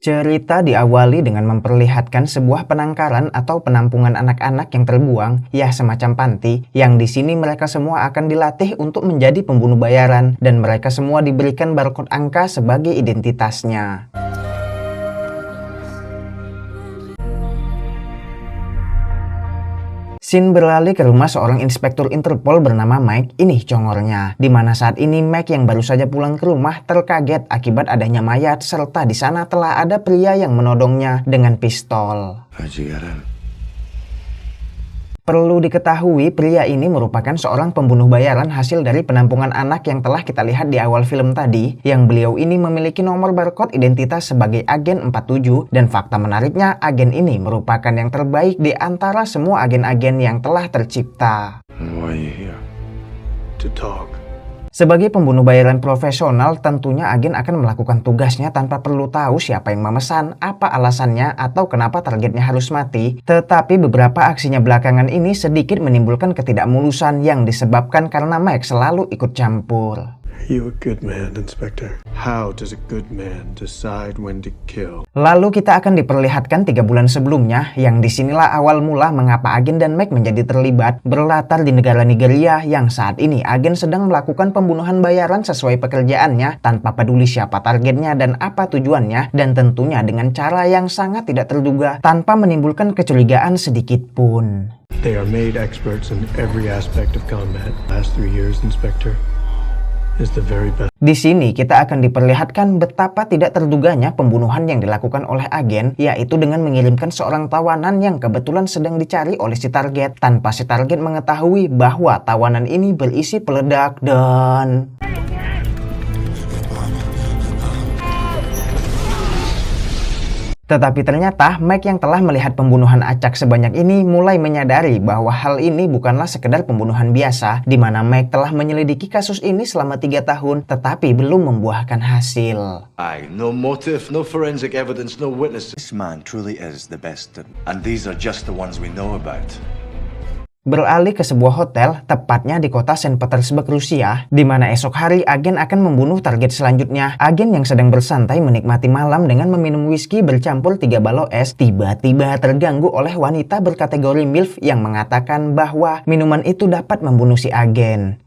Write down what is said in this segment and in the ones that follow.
Cerita diawali dengan memperlihatkan sebuah penangkaran atau penampungan anak-anak yang terbuang, ya semacam panti, yang di sini mereka semua akan dilatih untuk menjadi pembunuh bayaran dan mereka semua diberikan barcode angka sebagai identitasnya. Scene beralih ke rumah seorang inspektur Interpol bernama Mike, ini congornya. Di mana saat ini Mike yang baru saja pulang ke rumah terkaget akibat adanya mayat serta di sana telah ada pria yang menodongnya dengan pistol. Perlu diketahui, pria ini merupakan seorang pembunuh bayaran hasil dari penampungan anak yang telah kita lihat di awal film tadi, yang beliau ini memiliki nomor barcode identitas sebagai agen 47, dan fakta menariknya, agen ini merupakan yang terbaik di antara semua agen-agen yang telah tercipta. Sebagai pembunuh bayaran profesional, tentunya agen akan melakukan tugasnya tanpa perlu tahu siapa yang memesan, apa alasannya, atau kenapa targetnya harus mati. Tetapi beberapa aksinya belakangan ini sedikit menimbulkan ketidakmulusan yang disebabkan karena Mike selalu ikut campur. You're a good man, Inspector. How does a good man decide when to kill? Lalu kita akan diperlihatkan 3 bulan sebelumnya, yang disinilah awal mula mengapa agen dan Mike menjadi terlibat, berlatar di negara Nigeria yang saat ini agen sedang melakukan pembunuhan bayaran sesuai pekerjaannya tanpa peduli siapa targetnya dan apa tujuannya, dan tentunya dengan cara yang sangat tidak terduga tanpa menimbulkan kecurigaan sedikit pun. They are made experts in every aspect of combat. Last 3 years, Inspector, is the very best. Di sini kita akan diperlihatkan betapa tidak terduganya pembunuhan yang dilakukan oleh agen, yaitu dengan mengirimkan seorang tawanan yang kebetulan sedang dicari oleh si target, tanpa si target mengetahui bahwa tawanan ini berisi peledak dan... Tetapi ternyata Mike yang telah melihat pembunuhan acak sebanyak ini mulai menyadari bahwa hal ini bukanlah sekedar pembunuhan biasa, di mana Mike telah menyelidiki kasus ini selama 3 tahun tetapi belum membuahkan hasil. No motive, no forensic evidence, no witnesses. This man truly is the best, and these are just the ones we know about. Beralih ke sebuah hotel, tepatnya di kota Saint Petersburg, Rusia, di mana esok hari agen akan membunuh target selanjutnya. Agen yang sedang bersantai menikmati malam dengan meminum whisky bercampur 3 balok es, tiba-tiba terganggu oleh wanita berkategori MILF yang mengatakan bahwa minuman itu dapat membunuh si agen.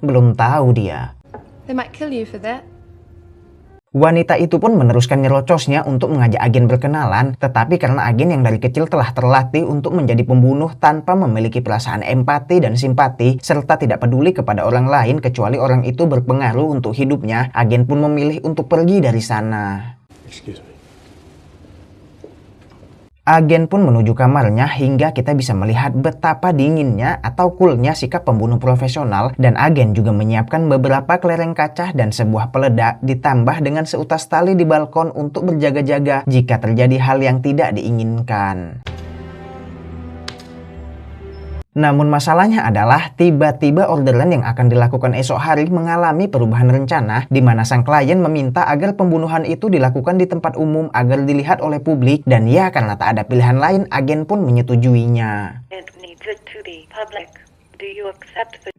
Belum tahu dia. They might kill you for that. Wanita itu pun meneruskan nyerocosnya untuk mengajak agen berkenalan, tetapi karena agen yang dari kecil telah terlatih untuk menjadi pembunuh tanpa memiliki perasaan empati dan simpati, serta tidak peduli kepada orang lain kecuali orang itu berpengaruh untuk hidupnya, agen pun memilih untuk pergi dari sana. Excuse me. Agen pun menuju kamarnya hingga kita bisa melihat betapa dinginnya atau coolnya sikap pembunuh profesional, dan agen juga menyiapkan beberapa kelereng kaca dan sebuah peledak ditambah dengan seutas tali di balkon untuk berjaga-jaga jika terjadi hal yang tidak diinginkan. Namun masalahnya adalah tiba-tiba orderan yang akan dilakukan esok hari mengalami perubahan rencana, di mana sang klien meminta agar pembunuhan itu dilakukan di tempat umum agar dilihat oleh publik, dan ya karena tak ada pilihan lain agen pun menyetujuinya.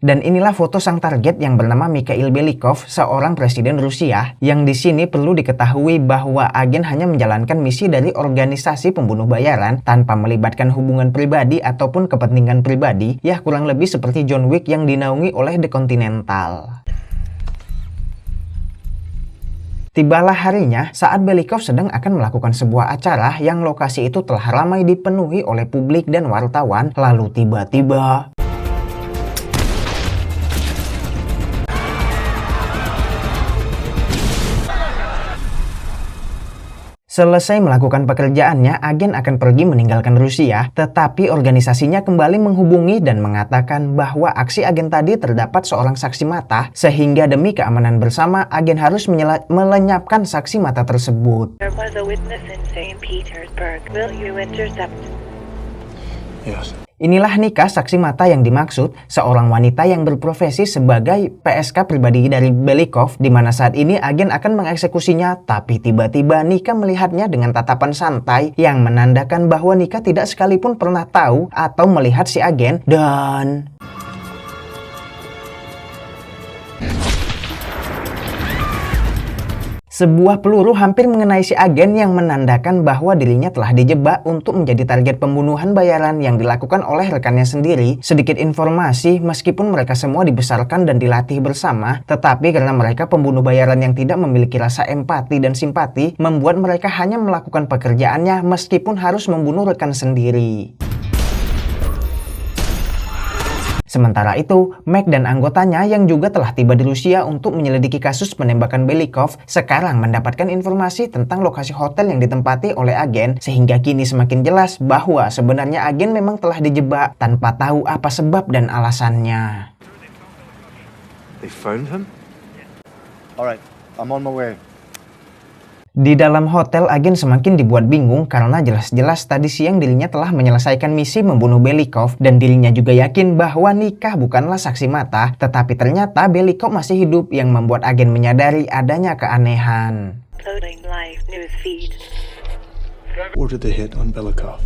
Dan inilah foto sang target yang bernama Mikhail Belikov, seorang presiden Rusia, yang di sini perlu diketahui bahwa agen hanya menjalankan misi dari organisasi pembunuh bayaran tanpa melibatkan hubungan pribadi ataupun kepentingan pribadi, ya kurang lebih seperti John Wick yang dinaungi oleh The Continental. Tibalah harinya saat Belikov sedang akan melakukan sebuah acara yang lokasi itu telah ramai dipenuhi oleh publik dan wartawan, lalu tiba-tiba... Selesai melakukan pekerjaannya, agen akan pergi meninggalkan Rusia, tetapi organisasinya kembali menghubungi dan mengatakan bahwa aksi agen tadi terdapat seorang saksi mata, sehingga demi keamanan bersama, agen harus melenyapkan saksi mata tersebut. Yes. Inilah Nika, saksi mata yang dimaksud, seorang wanita yang berprofesi sebagai PSK pribadi dari Belikov, di mana saat ini agen akan mengeksekusinya, tapi tiba-tiba Nika melihatnya dengan tatapan santai yang menandakan bahwa Nika tidak sekalipun pernah tahu atau melihat si agen, dan... Sebuah peluru hampir mengenai si agen yang menandakan bahwa dirinya telah dijebak untuk menjadi target pembunuhan bayaran yang dilakukan oleh rekannya sendiri. Sedikit informasi, meskipun mereka semua dibesarkan dan dilatih bersama, tetapi karena mereka pembunuh bayaran yang tidak memiliki rasa empati dan simpati, membuat mereka hanya melakukan pekerjaannya meskipun harus membunuh rekan sendiri. Sementara itu, Mac dan anggotanya yang juga telah tiba di Rusia untuk menyelidiki kasus penembakan Belikov sekarang mendapatkan informasi tentang lokasi hotel yang ditempati oleh agen, sehingga kini semakin jelas bahwa sebenarnya agen memang telah dijebak tanpa tahu apa sebab dan alasannya. They found him? Alright, I'm on my way. Di dalam hotel, agen semakin dibuat bingung karena jelas-jelas tadi siang dirinya telah menyelesaikan misi membunuh Belikov dan dirinya juga yakin bahwa Nika bukanlah saksi mata, tetapi ternyata Belikov masih hidup yang membuat agen menyadari adanya keanehan. Order the hit on Belikov.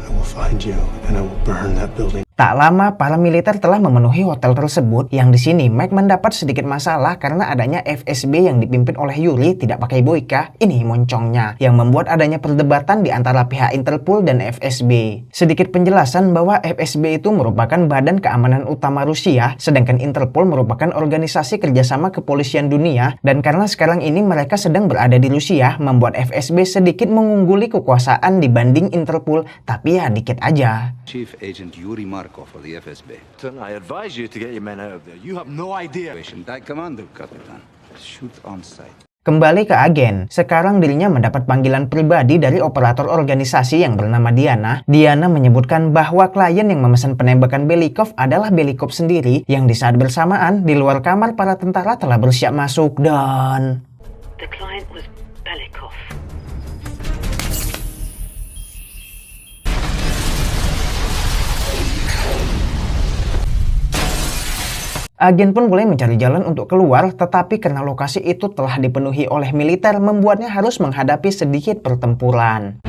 I will find you and I will burn that building. Tak lama, para militer telah memenuhi hotel tersebut yang di sini Mike mendapat sedikit masalah karena adanya FSB yang dipimpin oleh Yuri tidak pakai boika, ini moncongnya, yang membuat adanya perdebatan di antara pihak Interpol dan FSB. Sedikit penjelasan bahwa FSB itu merupakan badan keamanan utama Rusia, sedangkan Interpol merupakan organisasi kerjasama kepolisian dunia, dan karena sekarang ini mereka sedang berada di Rusia, membuat FSB sedikit mengungguli kekuasaan dibanding Interpol, tapi ya dikit aja. Chief Agent Yuri Markov of the FSB. I advise you to get your men out of there. You have no idea. I command you, Kapitan. Shoot on sight. Kembali ke agen, sekarang dirinya mendapat panggilan pribadi dari operator organisasi yang bernama Diana. Diana menyebutkan bahwa klien yang memesan penembakan Belikov adalah Belikov sendiri, yang di saat bersamaan di luar kamar para tentara telah bersiap masuk dan... The client was Belikov. Agen pun mulai mencari jalan untuk keluar, tetapi karena lokasi itu telah dipenuhi oleh militer, membuatnya harus menghadapi sedikit pertempuran.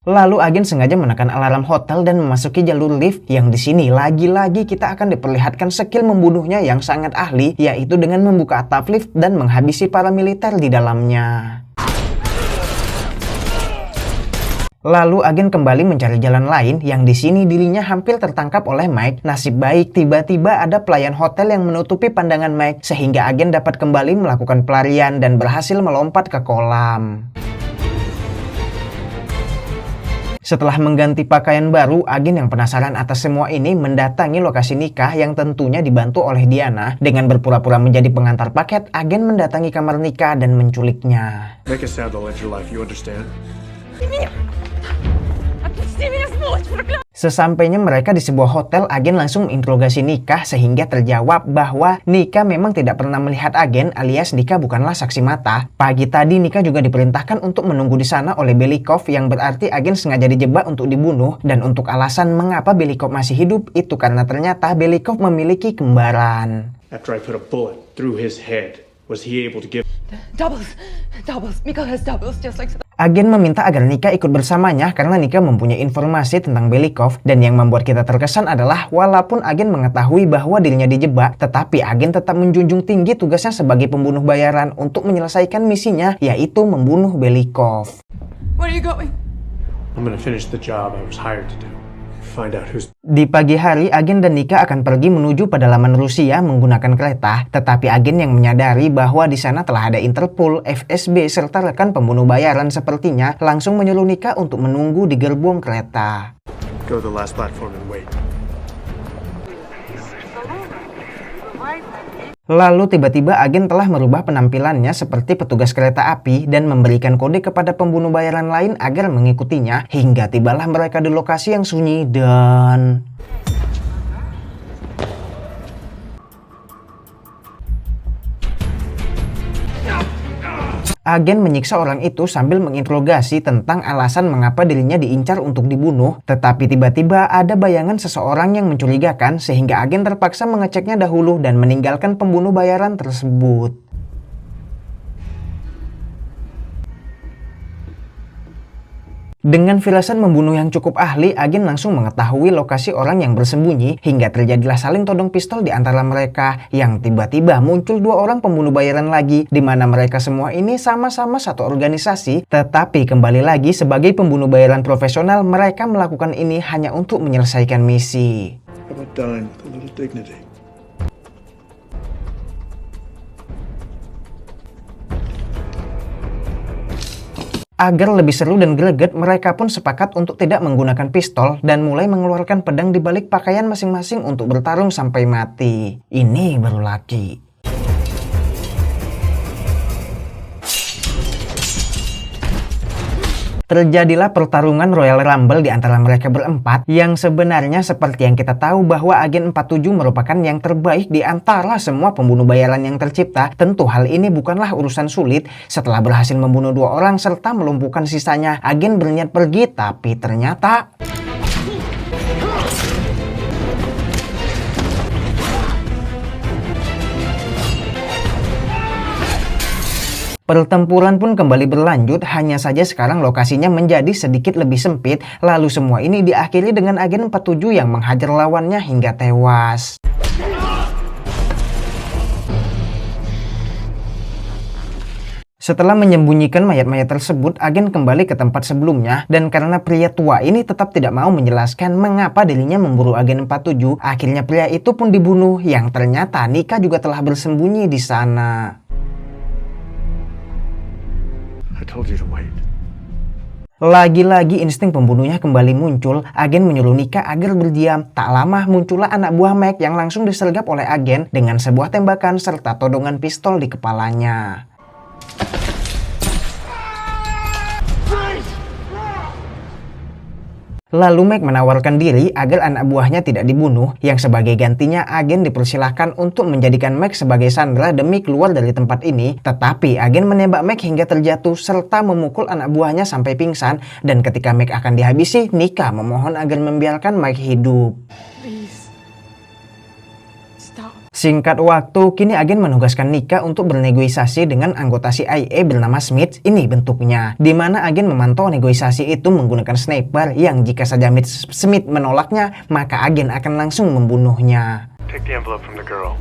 Lalu agen sengaja menekan alarm hotel dan memasuki jalur lift, yang di sini lagi-lagi kita akan diperlihatkan skill membunuhnya yang sangat ahli, yaitu dengan membuka atap lift dan menghabisi para militer di dalamnya. Lalu agen kembali mencari jalan lain, yang di sini dirinya hampir tertangkap oleh Mike. Nasib baik tiba-tiba ada pelayan hotel yang menutupi pandangan Mike, sehingga agen dapat kembali melakukan pelarian dan berhasil melompat ke kolam. Setelah mengganti pakaian baru, agen yang penasaran atas semua ini mendatangi lokasi nikah yang tentunya dibantu oleh Diana. Dengan berpura-pura menjadi pengantar paket, agen mendatangi kamar nikah dan menculiknya. Make a sound, I'll end your life, you understand? Sesampainya mereka di sebuah hotel, agen langsung menginterogasi Nika sehingga terjawab bahwa Nika memang tidak pernah melihat agen, alias Nika bukanlah saksi mata. Pagi tadi Nika juga diperintahkan untuk menunggu di sana oleh Belikov, yang berarti agen sengaja dijebak untuk dibunuh. Dan untuk alasan mengapa Belikov masih hidup itu karena ternyata Belikov memiliki kembaran. After I put a bullet through his head, was he able to give... Doubles. Miko has doubles, just like... Agen meminta agar Nika ikut bersamanya karena Nika mempunyai informasi tentang Belikov, dan yang membuat kita terkesan adalah walaupun agen mengetahui bahwa dirinya dijebak, tetapi agen tetap menjunjung tinggi tugasnya sebagai pembunuh bayaran untuk menyelesaikan misinya, yaitu membunuh Belikov. Where are you going? I'm gonna finish the job I was hired to do. Find out who's... Di pagi hari, agen dan Nika akan pergi menuju pedalaman Rusia menggunakan kereta, tetapi agen yang menyadari bahwa di sana telah ada Interpol, FSB, serta rekan pembunuh bayaran sepertinya langsung menyuruh Nika untuk menunggu di gerbong kereta. Go to the last platform and wait. Lalu tiba-tiba agen telah merubah penampilannya seperti petugas kereta api dan memberikan kode kepada pembunuh bayaran lain agar mengikutinya, hingga tibalah mereka di lokasi yang sunyi dan... Agen menyiksa orang itu sambil menginterogasi tentang alasan mengapa dirinya diincar untuk dibunuh, tetapi tiba-tiba ada bayangan seseorang yang mencurigakan sehingga agen terpaksa mengeceknya dahulu dan meninggalkan pembunuh bayaran tersebut. Dengan firasat membunuh yang cukup ahli, agen langsung mengetahui lokasi orang yang bersembunyi hingga terjadilah saling todong pistol di antara mereka yang tiba-tiba muncul dua orang pembunuh bayaran lagi di mana mereka semua ini sama-sama satu organisasi, tetapi kembali lagi sebagai pembunuh bayaran profesional mereka melakukan ini hanya untuk menyelesaikan misi. How about dying with a little dignity? Agar lebih seru dan greget, mereka pun sepakat untuk tidak menggunakan pistol dan mulai mengeluarkan pedang di balik pakaian masing-masing untuk bertarung sampai mati. Ini baru laki. Terjadilah pertarungan Royal Rumble di antara mereka berempat yang sebenarnya seperti yang kita tahu bahwa agen 47 merupakan yang terbaik di antara semua pembunuh bayaran yang tercipta. Tentu hal ini bukanlah urusan sulit. Setelah berhasil membunuh dua orang serta melumpuhkan sisanya, agen berniat pergi tapi ternyata pertempuran pun kembali berlanjut, hanya saja sekarang lokasinya menjadi sedikit lebih sempit, lalu semua ini diakhiri dengan agen 47 yang menghajar lawannya hingga tewas. Setelah menyembunyikan mayat-mayat tersebut, agen kembali ke tempat sebelumnya dan karena pria tua ini tetap tidak mau menjelaskan mengapa dirinya memburu agen 47, akhirnya pria itu pun dibunuh yang ternyata Nika juga telah bersembunyi di sana. I told you to wait. Lagi-lagi insting pembunuhnya kembali muncul, agen menyuruh Nika agar berdiam. Tak lama muncullah anak buah Mac yang langsung disergap oleh agen dengan sebuah tembakan serta todongan pistol di kepalanya. Lalu Mac menawarkan diri agar anak buahnya tidak dibunuh, yang sebagai gantinya agen dipersilahkan untuk menjadikan Mac sebagai sandera demi keluar dari tempat ini. Tetapi agen menembak Mac hingga terjatuh serta memukul anak buahnya sampai pingsan, dan ketika Mac akan dihabisi, Nika memohon agar membiarkan Mac hidup. Please. Stop. Singkat waktu, kini agen menugaskan Nika untuk bernegosiasi dengan anggota CIA bernama Smith. Ini bentuknya, di mana agen memantau negosiasi itu menggunakan sniper yang jika saja Smith menolaknya, maka agen akan langsung membunuhnya. Take the envelope from the girl.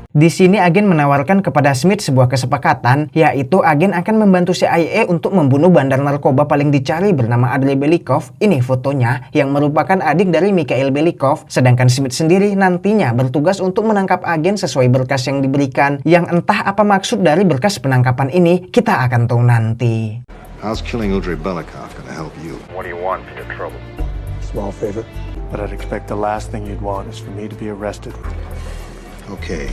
Di sini agen menawarkan kepada Smith sebuah kesepakatan, yaitu agen akan membantu CIA untuk membunuh bandar narkoba paling dicari bernama Andrei Belikov. Ini fotonya, yang merupakan adik dari Mikhail Belikov. Sedangkan Smith sendiri nantinya bertugas untuk menangkap agen sesuai berkas yang diberikan. Yang entah apa maksud dari berkas penangkapan ini, kita akan tahu nanti. How's killing Andrei Belikov gonna help you? What do you want for your trouble? Small favor. But I'd expect the last thing you'd want is for me to be arrested. Okay.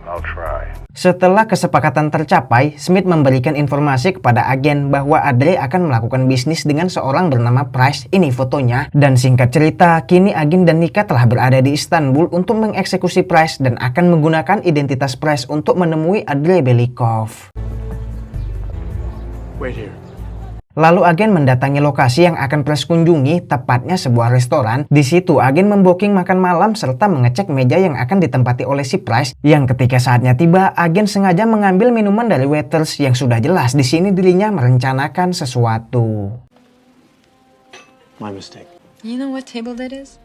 I'll try. Setelah kesepakatan tercapai, Smith memberikan informasi kepada agen bahwa Andrei akan melakukan bisnis dengan seorang bernama Price. Ini fotonya. Dan singkat cerita, kini agen dan Nika telah berada di Istanbul untuk mengeksekusi Price dan akan menggunakan identitas Price untuk menemui Andrei Belikov. Wait here. Lalu agen mendatangi lokasi yang akan Price kunjungi, tepatnya sebuah restoran. Di situ agen membooking makan malam serta mengecek meja yang akan ditempati oleh si Price. Yang ketika saatnya tiba, agen sengaja mengambil minuman dari waiters yang sudah jelas di sini dirinya merencanakan sesuatu. My mistake. You know what table that is?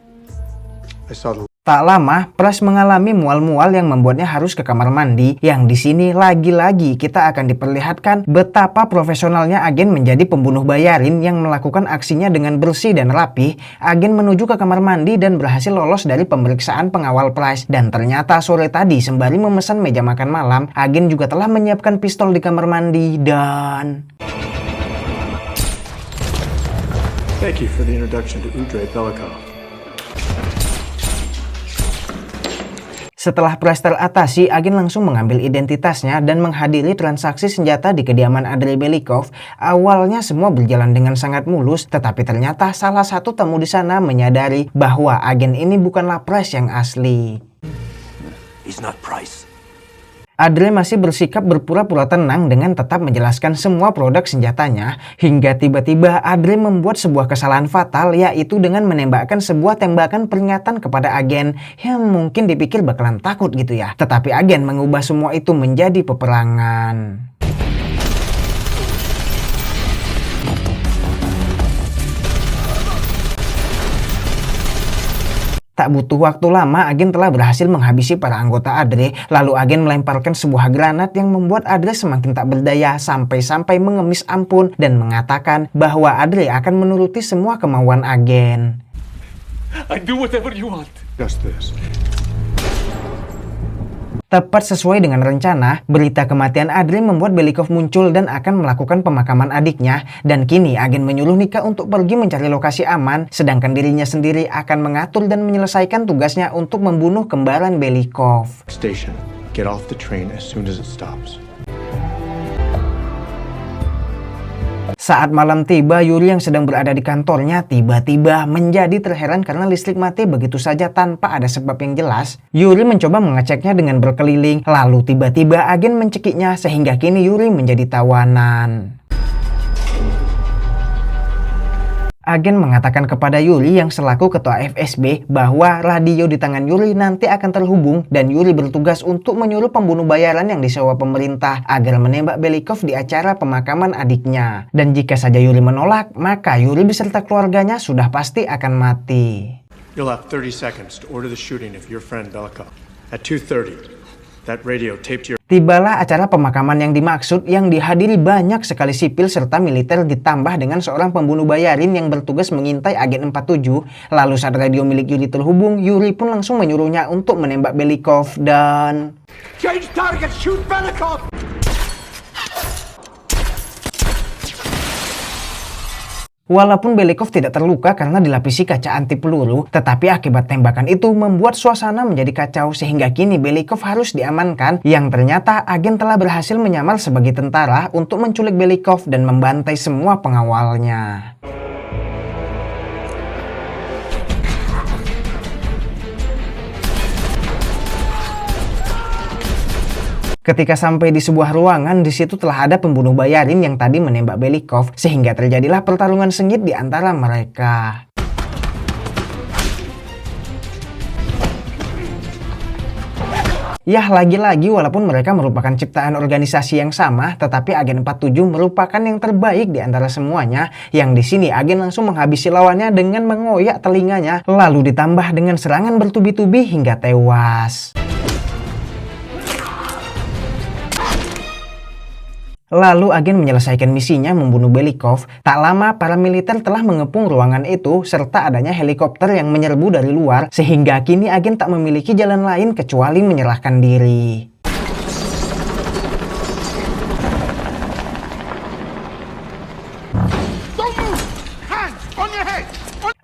I saw the Tak lama, Price mengalami mual-mual yang membuatnya harus ke kamar mandi. Yang di sini lagi-lagi kita akan diperlihatkan betapa profesionalnya agen menjadi pembunuh bayarin yang melakukan aksinya dengan bersih dan rapi. Agen menuju ke kamar mandi dan berhasil lolos dari pemeriksaan pengawal Price. Dan ternyata sore tadi sembari memesan meja makan malam, agen juga telah menyiapkan pistol di kamar mandi dan... Thank you for the introduction to Andrei Belikov. Setelah Price teratasi, agen langsung mengambil identitasnya dan menghadiri transaksi senjata di kediaman Andrei Belikov. Awalnya semua berjalan dengan sangat mulus, tetapi ternyata salah satu tamu di sana menyadari bahwa agen ini bukanlah Price yang asli. He's not Price. Andrei masih bersikap berpura-pura tenang dengan tetap menjelaskan semua produk senjatanya, hingga tiba-tiba Andrei membuat sebuah kesalahan fatal, yaitu dengan menembakkan sebuah tembakan peringatan kepada agen yang mungkin dipikir bakalan takut gitu ya. Tetapi agen mengubah semua itu menjadi peperangan. Tak butuh waktu lama, agen telah berhasil menghabisi para anggota Adre. Lalu agen melemparkan sebuah granat yang membuat Adre semakin tak berdaya sampai-sampai mengemis ampun dan mengatakan bahwa Adre akan menuruti semua kemauan agen. I do whatever you want. Just this. Tepat sesuai dengan rencana, berita kematian Adre membuat Belikov muncul dan akan melakukan pemakaman adiknya. Dan kini agen menyuruh Nika untuk pergi mencari lokasi aman, sedangkan dirinya sendiri akan mengatur dan menyelesaikan tugasnya untuk membunuh kembaran Belikov. Station. Get off the train as soon as it stops. Saat malam tiba, Yuri yang sedang berada di kantornya tiba-tiba menjadi terheran karena listrik mati begitu saja tanpa ada sebab yang jelas. Yuri mencoba mengeceknya dengan berkeliling, lalu tiba-tiba agen mencekiknya sehingga kini Yuri menjadi tawanan. Agen mengatakan kepada Yuri yang selaku ketua FSB bahwa radio di tangan Yuri nanti akan terhubung dan Yuri bertugas untuk menyuruh pembunuh bayaran yang disewa pemerintah agar menembak Belikov di acara pemakaman adiknya. Dan jika saja Yuri menolak, maka Yuri beserta keluarganya sudah pasti akan mati. You'll have 30 seconds to order the shooting of your friend Belikov. At 2:30, that radio taped your... Tibalah acara pemakaman yang dimaksud yang dihadiri banyak sekali sipil serta militer ditambah dengan seorang pembunuh bayarin yang bertugas mengintai agen 47. Lalu saat radio milik Yuri terhubung, Yuri pun langsung menyuruhnya untuk menembak Belikov dan... Change target, shoot Belikov! Walaupun Belikov tidak terluka karena dilapisi kaca anti peluru, tetapi akibat tembakan itu membuat suasana menjadi kacau sehingga kini Belikov harus diamankan, yang ternyata agen telah berhasil menyamar sebagai tentara untuk menculik Belikov dan membantai semua pengawalnya. Ketika sampai di sebuah ruangan, di situ telah ada pembunuh bayarin yang tadi menembak Belikov, sehingga terjadilah pertarungan sengit di antara mereka. Yah, lagi-lagi walaupun mereka merupakan ciptaan organisasi yang sama, tetapi agen 47 merupakan yang terbaik di antara semuanya, yang di sini agen langsung menghabisi lawannya dengan mengoyak telinganya, lalu ditambah dengan serangan bertubi-tubi hingga tewas. Lalu agen menyelesaikan misinya membunuh Belikov. Tak lama para militer telah mengepung ruangan itu serta adanya helikopter yang menyerbu dari luar sehingga kini agen tak memiliki jalan lain kecuali menyerahkan diri.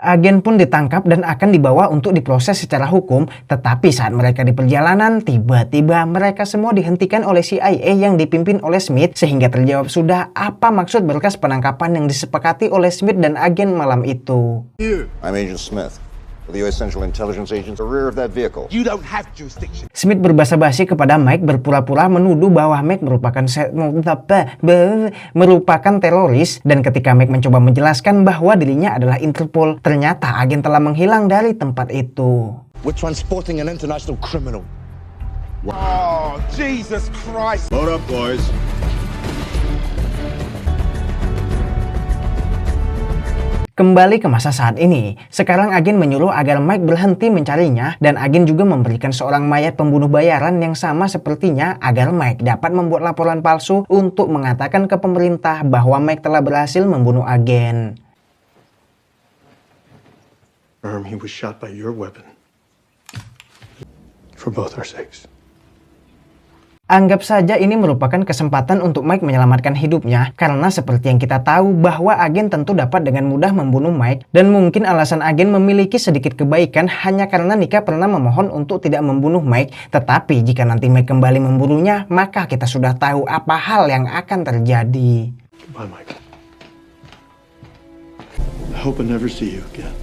Agen pun ditangkap dan akan dibawa untuk diproses secara hukum, tetapi saat mereka di perjalanan, tiba-tiba mereka semua dihentikan oleh CIA yang dipimpin oleh Smith, sehingga terjawab sudah apa maksud berkas penangkapan yang disepakati oleh Smith dan agen malam itu. I'm Agent Smith. The U.S. Central Intelligence Agents are rear of that vehicle. You don't have jurisdiction. Smith berbasa-basi kepada Mike berpura-pura menuduh bahwa Mike merupakan teroris, dan ketika Mike mencoba menjelaskan bahwa dirinya adalah Interpol, ternyata agen telah menghilang dari tempat itu. We're transporting an international criminal. Oh, Jesus Christ. Load up, boys. Kembali ke masa saat ini, sekarang agen menyuruh agar Mike berhenti mencarinya dan agen juga memberikan seorang mayat pembunuh bayaran yang sama sepertinya agar Mike dapat membuat laporan palsu untuk mengatakan ke pemerintah bahwa Mike telah berhasil membunuh agen. He was shot by your weapon. For both our sakes. Anggap saja ini merupakan kesempatan untuk Mike menyelamatkan hidupnya, karena seperti yang kita tahu bahwa agen tentu dapat dengan mudah membunuh Mike, dan mungkin alasan agen memiliki sedikit kebaikan hanya karena Nika pernah memohon untuk tidak membunuh Mike, tetapi jika nanti Mike kembali membunuhnya, maka kita sudah tahu apa hal yang akan terjadi. Goodbye, Mike. I hope I never see you again.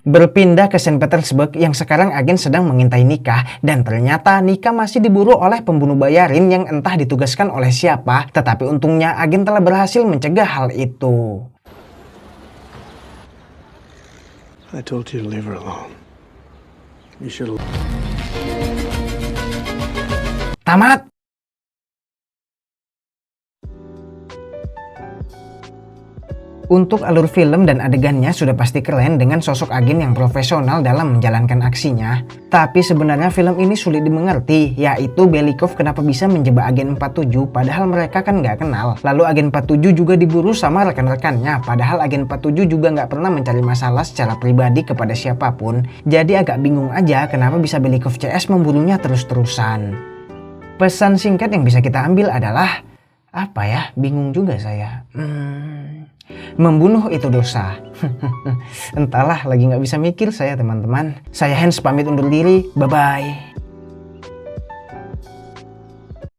Berpindah ke Saint Petersburg yang sekarang agen sedang mengintai Nika, dan ternyata Nika masih diburu oleh pembunuh bayarin yang entah ditugaskan oleh siapa, tetapi untungnya agen telah berhasil mencegah hal itu. I told you to leave her alone. You should. Tamat! Untuk alur film dan adegannya sudah pasti keren dengan sosok agen yang profesional dalam menjalankan aksinya. Tapi sebenarnya film ini sulit dimengerti, yaitu Belikov kenapa bisa menjebak agen 47 padahal mereka kan nggak kenal. Lalu agen 47 juga diburu sama rekan-rekannya, padahal agen 47 juga nggak pernah mencari masalah secara pribadi kepada siapapun. Jadi agak bingung aja kenapa bisa Belikov CS memburunya terus-terusan. Pesan singkat yang bisa kita ambil adalah, apa ya? Bingung juga saya. Membunuh itu dosa. Entahlah, lagi nggak bisa mikir saya teman-teman. Saya Hans pamit undur diri. Bye-bye.